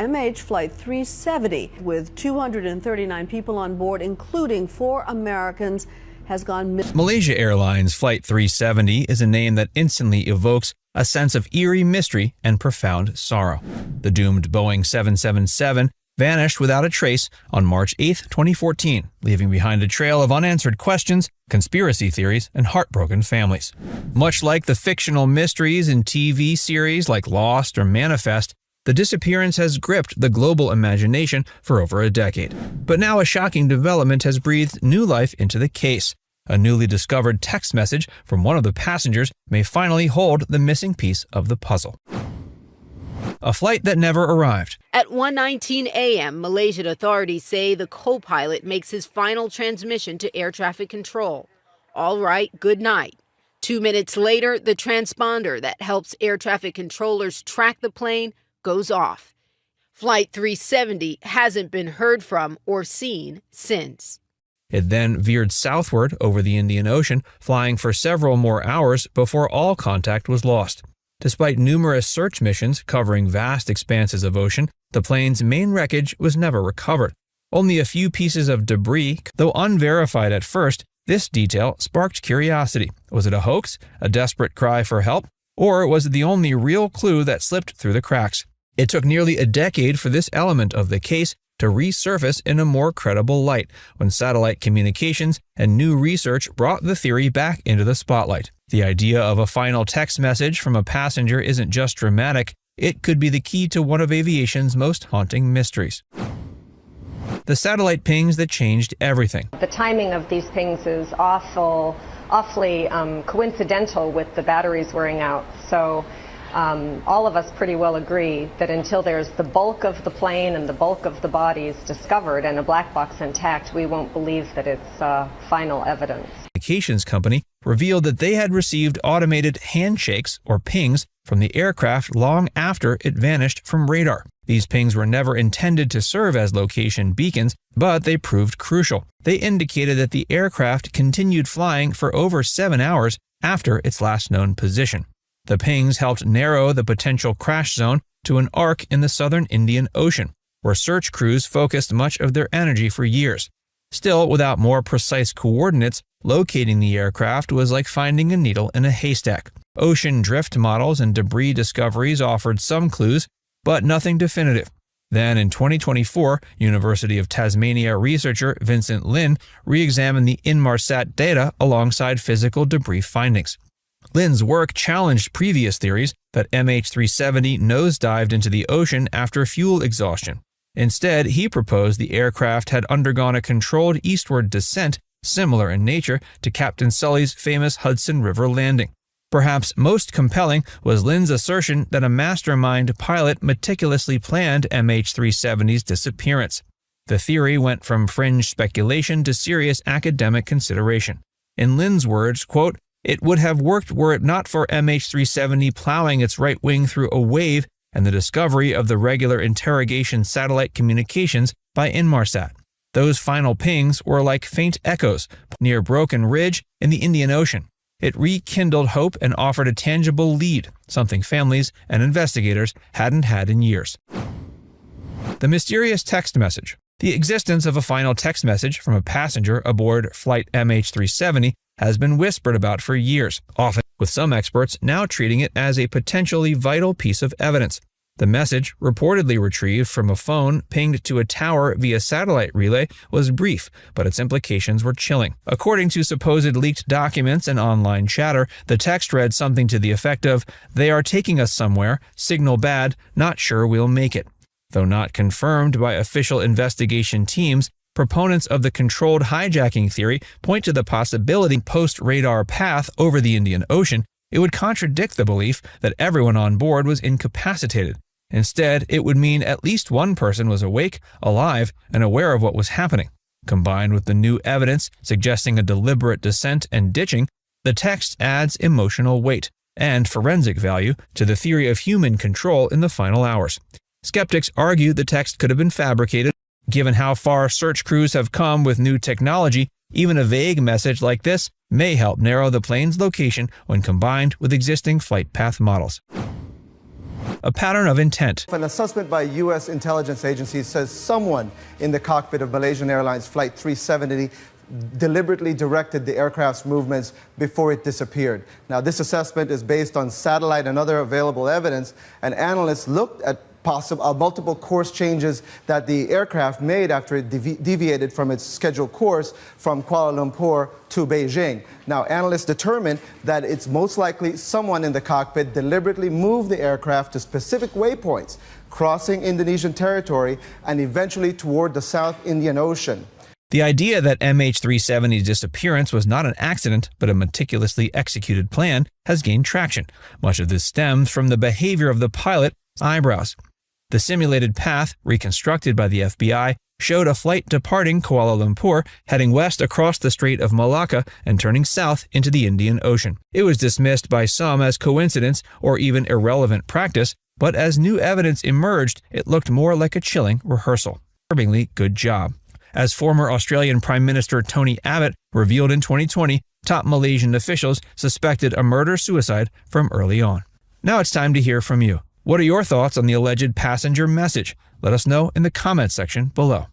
MH Flight 370 with 239 people on board, including 4 Americans, has gone missing. Malaysia Airlines Flight 370 is a name that instantly evokes a sense of eerie mystery and profound sorrow. The doomed Boeing 777 vanished without a trace on March 8, 2014, leaving behind a trail of unanswered questions, conspiracy theories, and heartbroken families. Much like the fictional mysteries in TV series like Lost or Manifest, the disappearance has gripped the global imagination for over a decade. But now a shocking development has breathed new life into the case. A newly discovered text message from one of the passengers may finally hold the missing piece of the puzzle. A flight that never arrived. At 1:19 a.m., Malaysian authorities say the co-pilot makes his final transmission to air traffic control. All right, good night. 2 minutes later, the transponder that helps air traffic controllers track the plane goes off. Flight 370 hasn't been heard from or seen since. It then veered southward over the Indian Ocean, flying for several more hours before all contact was lost. Despite numerous search missions covering vast expanses of ocean, the plane's main wreckage was never recovered. Only a few pieces of debris, though unverified at first, this detail sparked curiosity. Was it a hoax, a desperate cry for help, or was it the only real clue that slipped through the cracks? It took nearly a decade for this element of the case to resurface in a more credible light, when satellite communications and new research brought the theory back into the spotlight. The idea of a final text message from a passenger isn't just dramatic, it could be the key to one of aviation's most haunting mysteries. The satellite pings that changed everything. The timing of these pings is awfully coincidental with the batteries wearing out. So all of us pretty well agree that until there's the bulk of the plane and the bulk of the bodies discovered and a black box intact, we won't believe that it's final evidence. Communications company revealed that they had received automated handshakes or pings from the aircraft long after it vanished from radar. These pings were never intended to serve as location beacons, but they proved crucial. They indicated that the aircraft continued flying for over 7 hours after its last known position. The pings helped narrow the potential crash zone to an arc in the southern Indian Ocean, where search crews focused much of their energy for years. Still, without more precise coordinates, locating the aircraft was like finding a needle in a haystack. Ocean drift models and debris discoveries offered some clues, but nothing definitive. Then in 2024, University of Tasmania researcher Vincent Lin re-examined the Inmarsat data alongside physical debris findings. Lin's work challenged previous theories that MH370 nosedived into the ocean after fuel exhaustion. Instead, he proposed the aircraft had undergone a controlled eastward descent similar in nature to Captain Sully's famous Hudson River landing. Perhaps most compelling was Lin's assertion that a mastermind pilot meticulously planned MH370's disappearance. The theory went from fringe speculation to serious academic consideration. In Lin's words, quote, "It would have worked were it not for MH370 plowing its right wing through a wave and the discovery of the regular interrogation satellite communications by Inmarsat. Those final pings were like faint echoes near Broken Ridge in the Indian Ocean. It rekindled hope and offered a tangible lead, something families and investigators hadn't had in years." The mysterious text message. The existence of a final text message from a passenger aboard Flight MH370 has been whispered about for years, often with some experts now treating it as a potentially vital piece of evidence. The message, reportedly retrieved from a phone pinged to a tower via satellite relay, was brief, but its implications were chilling. According to supposed leaked documents and online chatter, the text read something to the effect of, "They are taking us somewhere, signal bad, not sure we'll make it." Though not confirmed by official investigation teams, proponents of the controlled hijacking theory point to the possibility post-radar path over the Indian Ocean. It would contradict the belief that everyone on board was incapacitated. Instead, it would mean at least one person was awake, alive, and aware of what was happening. Combined with the new evidence suggesting a deliberate descent and ditching, the text adds emotional weight and forensic value to the theory of human control in the final hours. Skeptics argue the text could have been fabricated. Given how far search crews have come with new technology, even a vague message like this may help narrow the plane's location when combined with existing flight path models. a pattern of intent. An assessment by U.S. intelligence agencies says someone in the cockpit of Malaysian Airlines Flight 370 deliberately directed the aircraft's movements before it disappeared. Now, this assessment is based on satellite and other available evidence, and analysts looked at multiple course changes that the aircraft made after it deviated from its scheduled course from Kuala Lumpur to Beijing. Now, analysts determined that it's most likely someone in the cockpit deliberately moved the aircraft to specific waypoints, crossing Indonesian territory and eventually toward the South Indian Ocean. The idea that MH370's disappearance was not an accident, but a meticulously executed plan, has gained traction. Much of this stems from the behavior of the pilot's eyebrows. The simulated path, reconstructed by the FBI, showed a flight departing Kuala Lumpur, heading west across the Strait of Malacca and turning south into the Indian Ocean. It was dismissed by some as coincidence or even irrelevant practice, but as new evidence emerged, it looked more like a chilling rehearsal. Disturbingly good job. As former Australian Prime Minister Tony Abbott revealed in 2020, top Malaysian officials suspected a murder-suicide from early on. Now it's time to hear from you. What are your thoughts on the alleged passenger message? Let us know in the comments section below.